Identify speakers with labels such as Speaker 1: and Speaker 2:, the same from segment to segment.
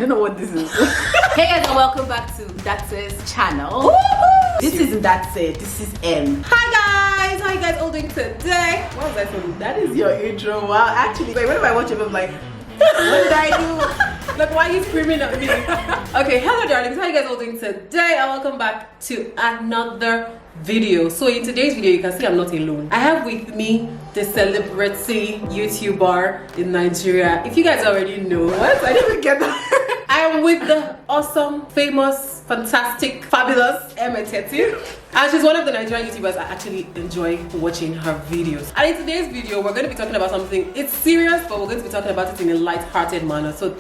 Speaker 1: don't know what this is. Hey guys, and welcome back to Ndatse's channel. This is Ndatse. This is Em.
Speaker 2: Hi guys, how you guys all doing today? What was I saying?
Speaker 1: That is your intro. Wow, actually, wait, whenever I watch it, I'm like, what did I do?
Speaker 2: Like, why are you screaming at me? Okay, hello darlings, how you guys all doing today? And welcome back to another video. So in today's video, you can see I'm not alone. I have with me the celebrity YouTuber in Nigeria. If you guys already know,
Speaker 1: What? I didn't get that.
Speaker 2: I am with the awesome, famous, fantastic, fabulous Em Etetim. And she's one of the Nigerian YouTubers I actually enjoy watching her videos. And in today's video, we're going to be talking about something, it's serious, but we're going to be talking about it in a light-hearted manner. So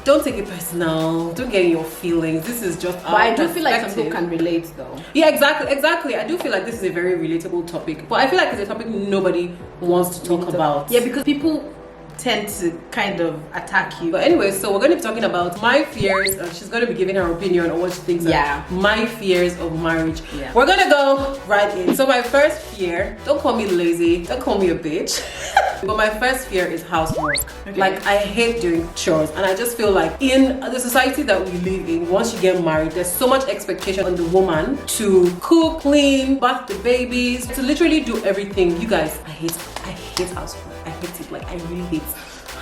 Speaker 2: don't take it personal, don't get in your feelings. This is just
Speaker 1: But I do feel like some people can relate though.
Speaker 2: Yeah, exactly. I do feel like this is a very relatable topic. But I feel like it's a topic nobody wants to talk about.
Speaker 1: Yeah, because people tend to kind of attack you.
Speaker 2: But anyway, so we're going to be talking about my fears, and she's going to be giving her opinion on what she thinks are my fears of marriage.
Speaker 1: Yeah.
Speaker 2: We're going to go right in. So my first fear, don't call me lazy, don't call me a bitch, but my first fear is housework. Okay. Like, I hate doing chores, and I just feel like in the society that we live in, once you get married, there's so much expectation on the woman to cook, clean, bath the babies, to literally do everything. You guys, I hate housework. I hate it. Like, I really hate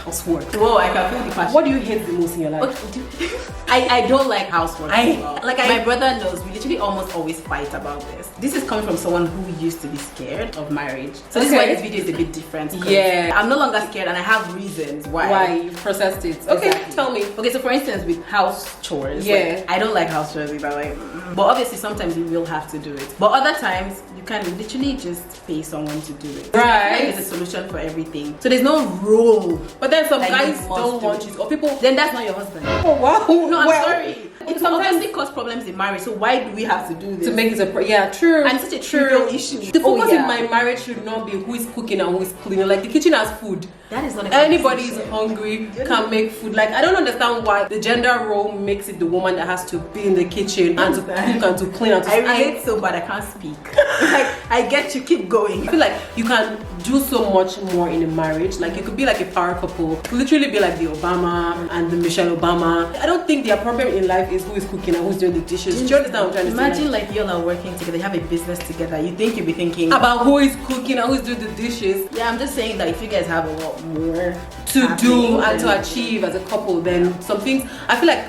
Speaker 2: housework.
Speaker 1: Whoa, I can feel the passion.
Speaker 2: What do you hate the most in your life?
Speaker 1: Okay. I don't like housework.
Speaker 2: My
Speaker 1: My brother knows. We literally almost always fight about this. This is coming from someone who used to be scared of marriage. So this is why this video is a bit different.
Speaker 2: Yeah.
Speaker 1: I'm no longer scared, and I have reasons why.
Speaker 2: Why you processed it? Okay,
Speaker 1: Exactly.
Speaker 2: tell me.
Speaker 1: Okay, so for instance, with house chores,
Speaker 2: Yeah.
Speaker 1: like, I don't like house chores either. Like, but obviously sometimes you will have to do it. But other times you can literally just pay someone to do it.
Speaker 2: Right.
Speaker 1: There's a solution for everything. So there's no rule.
Speaker 2: But then some
Speaker 1: Like,
Speaker 2: guys
Speaker 1: you must
Speaker 2: don't
Speaker 1: do
Speaker 2: want
Speaker 1: it.
Speaker 2: you, or people.
Speaker 1: Then that's not your husband.
Speaker 2: Oh wow!
Speaker 1: No, I'm
Speaker 2: Well,
Speaker 1: sorry. It obviously cause problems in marriage. So why do we have to do this?
Speaker 2: to make it a yeah, true.
Speaker 1: And such a trivial issue.
Speaker 2: The focus
Speaker 1: Oh, yeah.
Speaker 2: in my marriage should not be who is cooking and who is cleaning. Like, the kitchen has food.
Speaker 1: That is not a
Speaker 2: Anybody is
Speaker 1: conversation.
Speaker 2: hungry can make food. Like, I don't understand why the gender role makes it the woman that has to be in the kitchen and to cook and to clean and to
Speaker 1: I relate so bad I can't speak. Like, I get you, keep going.
Speaker 2: I feel like you can do so much more in a marriage. Like, you could be like a power couple, you could literally be like the Obama and the Michelle Obama. I don't think their problem in life is who is cooking and who's doing the dishes. Do you understand what I'm trying to say?
Speaker 1: Imagine like y'all are working together, you have a business together. You think you'll be thinking
Speaker 2: About who is cooking and who's doing the dishes
Speaker 1: yeah, I'm just saying that if you guys have a lot more
Speaker 2: to do and to
Speaker 1: then-
Speaker 2: achieve as a couple, then some things I feel like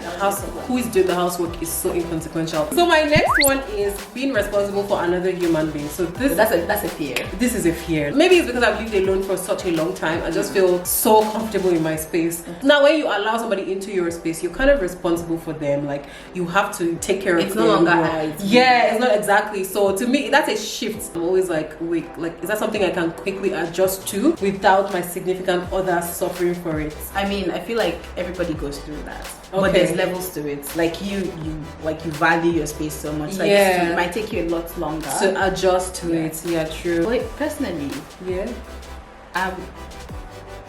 Speaker 2: who is doing the housework is so inconsequential. So my next one is being responsible for another human being. So
Speaker 1: that's a fear.
Speaker 2: this is a fear. Maybe it's because I've lived alone for such a long time. I just feel so comfortable in my space. Now when you allow somebody into your space, you're kind of responsible for them. Like, you have to take care of
Speaker 1: It's
Speaker 2: them.
Speaker 1: no longer height.
Speaker 2: Yeah, it's not exactly. So to me, that's a shift. I'm always like, wait, like, is that something I can quickly adjust to without my significant other suffering for it?
Speaker 1: I mean, I feel like everybody goes through that.
Speaker 2: Okay.
Speaker 1: But there's levels to it. Like you value your space so much. Like,
Speaker 2: Yeah.
Speaker 1: so it might take you a lot longer.
Speaker 2: To adjust to it. Yeah, true.
Speaker 1: But personally,
Speaker 2: Yeah.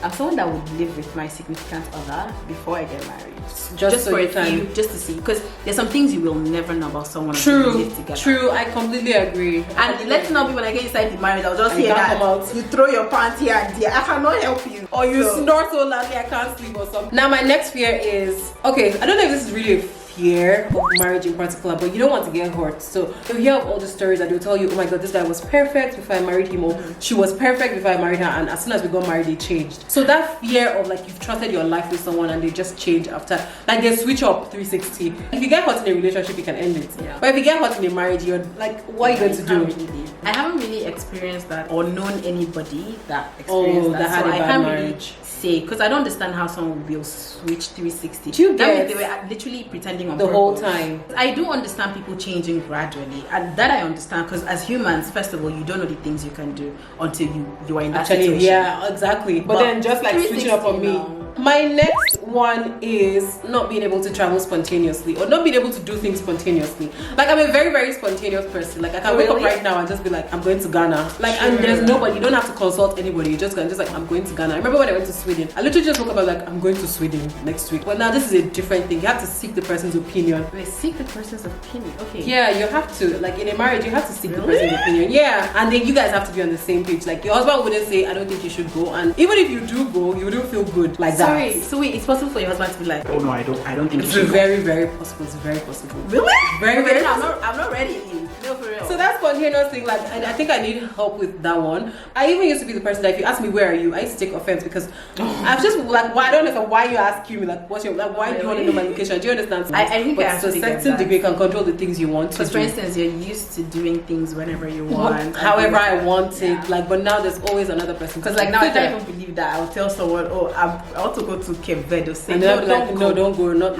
Speaker 1: I'm someone that would live with my significant other before I get married.
Speaker 2: Just so
Speaker 1: for
Speaker 2: you
Speaker 1: a few, just to see, because there's some things you will never know about someone until you live together.
Speaker 2: True. I completely agree.
Speaker 1: And let's not be when I get inside the marriage, I'll just
Speaker 2: And
Speaker 1: hear
Speaker 2: you can't
Speaker 1: that
Speaker 2: come out.
Speaker 1: you throw your pants here and there. I cannot help you.
Speaker 2: Or you
Speaker 1: So-
Speaker 2: snore so loudly I can't sleep or something. Now my next fear is, okay, I don't know if this is really a fear of marriage in particular, but you don't want to get hurt. So you hear of all the stories that they'll tell you, oh my god, this guy was perfect before I married him, or she was perfect before I married her, and as soon as we got married they changed. So that fear of, like, you've trusted your life with someone and they just change after, like, they switch up 360. If you get hurt in a relationship, you can end it.
Speaker 1: Yeah.
Speaker 2: But if you get hurt in a marriage, you're like, what are you going to do?
Speaker 1: I haven't really experienced that or known anybody that experienced
Speaker 2: that had a
Speaker 1: I
Speaker 2: bad
Speaker 1: can't
Speaker 2: marriage.
Speaker 1: really say, because I don't understand how someone will switch 360.
Speaker 2: Do you
Speaker 1: That means
Speaker 2: get
Speaker 1: they were literally pretending on
Speaker 2: the whole
Speaker 1: purpose.
Speaker 2: time?
Speaker 1: I do understand people changing gradually, and that I understand, because as humans, first of all, you don't know the things you can do until you are in that
Speaker 2: Actually,
Speaker 1: situation.
Speaker 2: yeah, exactly. But then just like switching up on me.
Speaker 1: 360 now.
Speaker 2: My next one is not being able to travel spontaneously, or not being able to do things spontaneously. Like, I'm a very, very spontaneous person. Like, I can wake up right now and just be like, I'm going to Ghana. Like, and there's nobody, you don't have to consult anybody. You just like, I'm going to Ghana. I remember when I went to Sweden, I literally just woke up and like, I'm going to Sweden next week. But now this is a different thing. You have to seek the person's opinion.
Speaker 1: Wait, seek the person's opinion. Okay.
Speaker 2: Yeah, you have to. Like, in a marriage, you have to seek the person's opinion. Yeah, and then you guys have to be on the same page. Like, your husband wouldn't say, I don't think you should go, and even if you do go, you wouldn't feel good like that.
Speaker 1: Sorry, so wait, it's possible for your husband to be like, oh no, I don't think
Speaker 2: it's very, very possible. It's very possible.
Speaker 1: Really?
Speaker 2: Very,
Speaker 1: okay,
Speaker 2: very
Speaker 1: no,
Speaker 2: possible.
Speaker 1: I'm not ready. No, for real.
Speaker 2: So that's spontaneous thing. Like, and I think I need help with that one. I even used to be the person that if you ask me where are you, I used to take offense because I'm just like, why I don't understand why you asking me like what's your like why do you want to know my location? Do you understand?
Speaker 1: I think
Speaker 2: but to a certain degree can control the things you want to.
Speaker 1: Because for instance, you're used to doing things whenever you want,
Speaker 2: however I want it. Like, but now there's always another person.
Speaker 1: Because like now I can't even believe that I'll tell someone, oh, I want to go to Cape Verde. Say
Speaker 2: and
Speaker 1: no,
Speaker 2: don't go. Not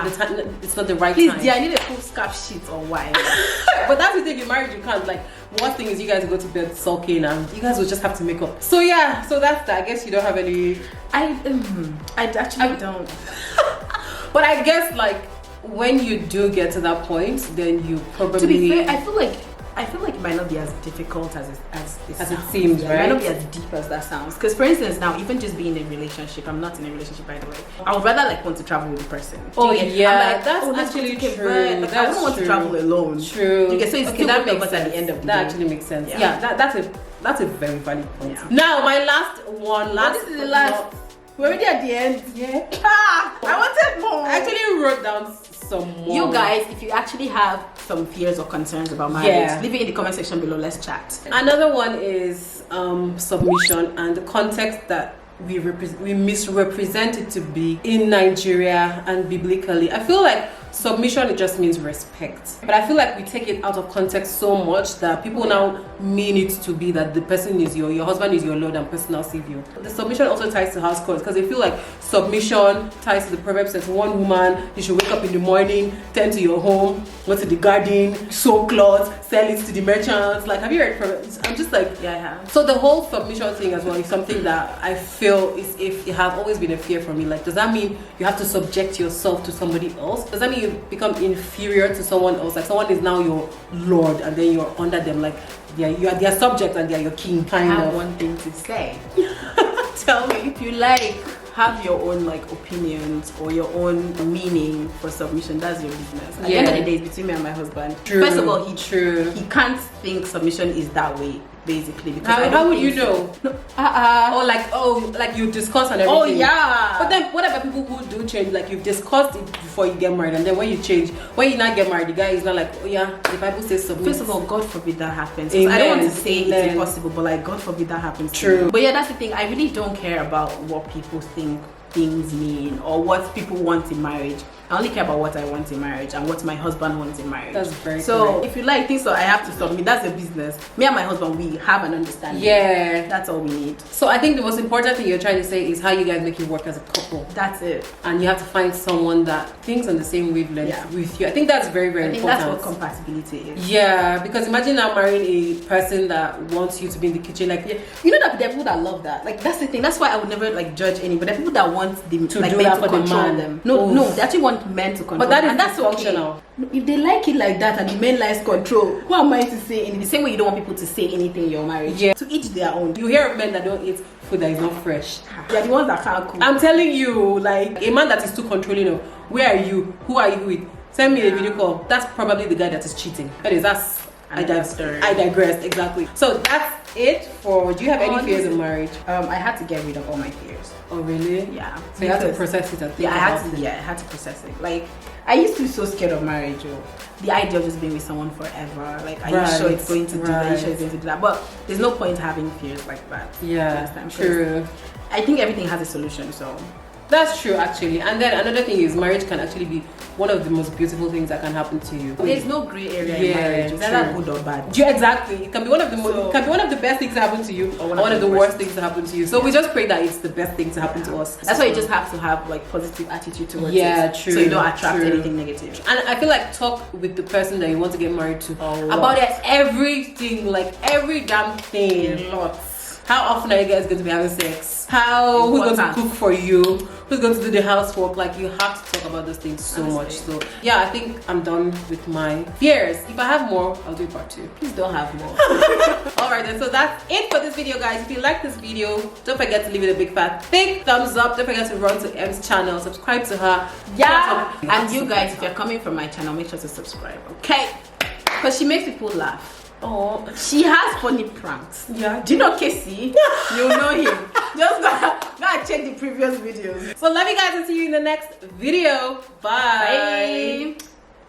Speaker 2: it's not the right
Speaker 1: Please,
Speaker 2: time.
Speaker 1: Please, I need a full scarf sheet or wine.
Speaker 2: But that's the thing. You married, you can't like. One thing is you guys go to bed sulking and you guys will just have to make up. So yeah, so that's that. I guess you don't have any. I actually don't. But I guess like when you do get to that point, then you probably.
Speaker 1: To be fair, I feel like it might not be as difficult as it
Speaker 2: seems, right?
Speaker 1: It might not be as deep as that sounds. Because for instance, now even just being in a relationship, I'm not in a relationship by the way. I would rather like want to travel with the person.
Speaker 2: Oh yeah,
Speaker 1: like,
Speaker 2: that's actually true.
Speaker 1: Like, I don't want to travel alone.
Speaker 2: True.
Speaker 1: You get so it's
Speaker 2: okay, that makes
Speaker 1: sense. At the end of the
Speaker 2: that
Speaker 1: day.
Speaker 2: actually makes sense.
Speaker 1: Yeah,
Speaker 2: that's a very valid point.
Speaker 1: Yeah.
Speaker 2: Now my last one.
Speaker 1: This is the last. We're already at the end.
Speaker 2: Yeah.
Speaker 1: I wanted more.
Speaker 2: I actually wrote down some more.
Speaker 1: You guys, if you actually have some fears or concerns about marriage, leave it in the comment section below. Let's chat.
Speaker 2: Another one is submission and the context that we misrepresent it to be in Nigeria and biblically. I feel like submission, it just means respect. But I feel like we take it out of context so much that people now mean it to be that the person is your husband is your Lord and personal savior. The submission also ties to house chores because they feel like submission ties to the Proverbs that one woman, you should wake up in the morning, tend to your home, go to the garden, sew clothes, sell it to the merchants. Like, have you read Proverbs? I'm just like,
Speaker 1: yeah, I have.
Speaker 2: So the whole submission thing as well is something that I feel is if it has always been a fear for me. Like, does that mean you have to subject yourself to somebody else? Does that mean you become inferior to someone else? Like someone is now your lord and then you're under them. Like you are their subject and they're your king. Kind
Speaker 1: I have
Speaker 2: of.
Speaker 1: one thing to say.
Speaker 2: Tell me.
Speaker 1: If you like have your own like opinions or your own meaning for submission, that's your business. At the end of the day, it's between me and my husband.
Speaker 2: True.
Speaker 1: First of all, he can't think submission is that way. Basically, because
Speaker 2: how would you know?
Speaker 1: No,
Speaker 2: or like you discuss and everything.
Speaker 1: Oh yeah.
Speaker 2: But then what about people who do change? Like you've discussed it before you get married, and then when you change, when you not get married, the guy is not like, oh yeah, the Bible says submit.
Speaker 1: First of all, God forbid that happens.
Speaker 2: Amen.
Speaker 1: I don't want to say it's impossible, but like God forbid that happens.
Speaker 2: True.
Speaker 1: But yeah, that's the thing. I really don't care about what people think things mean or what people want in marriage. I only care about what I want in marriage and what my husband wants in marriage.
Speaker 2: That's very
Speaker 1: so
Speaker 2: correct.
Speaker 1: if you like things, so I have to submit. That's a business. Me and my husband, we have an understanding.
Speaker 2: Yeah,
Speaker 1: that's all we need.
Speaker 2: So I think the most important thing you're trying to say is how you guys make it work as a couple.
Speaker 1: That's it.
Speaker 2: And you have to find someone that thinks on the same wavelength with you. I think that's very, very important.
Speaker 1: That's what compatibility is.
Speaker 2: Yeah, because imagine now marrying a person that wants you to be in the kitchen. Like,
Speaker 1: you know that there are people that love that. Like that's the thing. That's why I would never like judge anybody. There are people that want them
Speaker 2: to
Speaker 1: like
Speaker 2: do
Speaker 1: men
Speaker 2: that
Speaker 1: to
Speaker 2: for the
Speaker 1: control
Speaker 2: man.
Speaker 1: them. No, they actually want men to control.
Speaker 2: But that is
Speaker 1: and that's
Speaker 2: functional.
Speaker 1: Okay. If they like it like that and the men likes control, who am I to say? In the same way, you don't want people to say anything in your marriage.
Speaker 2: Yeah.
Speaker 1: To each their own.
Speaker 2: You hear of men that don't eat food that is not fresh.
Speaker 1: They're the ones that can't cook.
Speaker 2: I'm telling you, like a man that is too controlling of where are you, who are you with? Send me a video call. That's probably the guy that is cheating. I digressed, exactly. So that's it for. Do you have any fears of marriage?
Speaker 1: I had to get rid of all my fears.
Speaker 2: Oh really?
Speaker 1: Yeah.
Speaker 2: So you had to process it and think
Speaker 1: I had to process it. Like I used to be so scared of marriage or the idea of just being with someone forever. Like are you sure it's going to do that? Are you sure it's going to do that? But there's no point having fears like that.
Speaker 2: Yeah, true.
Speaker 1: I think everything has a solution, so
Speaker 2: that's true actually. And then another thing is marriage can actually be one of the most beautiful things that can happen to you.
Speaker 1: There's no gray area in marriage. It's either good or bad.
Speaker 2: Yeah, exactly. It can be one of the it can be one of the best things to happen to you or one of the worst things to happen to you. So we just pray that it's the best thing to happen to us.
Speaker 1: That's why you just have to have like positive attitude towards it.
Speaker 2: Yeah, true.
Speaker 1: So you don't attract anything negative.
Speaker 2: And I feel like talk with the person that you want to get married to about everything, like every damn thing.
Speaker 1: Lots.
Speaker 2: How often are you guys going to be having sex? Who's going to cook for you? Who's going to do the housework? Like you have to talk about those things so much. So yeah, I think I'm done with my fears. If I have more, I'll do part 2.
Speaker 1: Please don't have more.
Speaker 2: Alright then, so that's it for this video guys. If you like this video, don't forget to leave it a big fat thick thumbs up. Don't forget to run to Em's channel, subscribe to her.
Speaker 1: Yeah, and you guys, if you're coming from my channel, make sure to subscribe, okay? Because she makes people laugh.
Speaker 2: Oh,
Speaker 1: she has funny pranks.
Speaker 2: Yeah.
Speaker 1: Do you know Casey? You know him. Just go and check the previous videos.
Speaker 2: So love you guys and see you in the next video. Bye.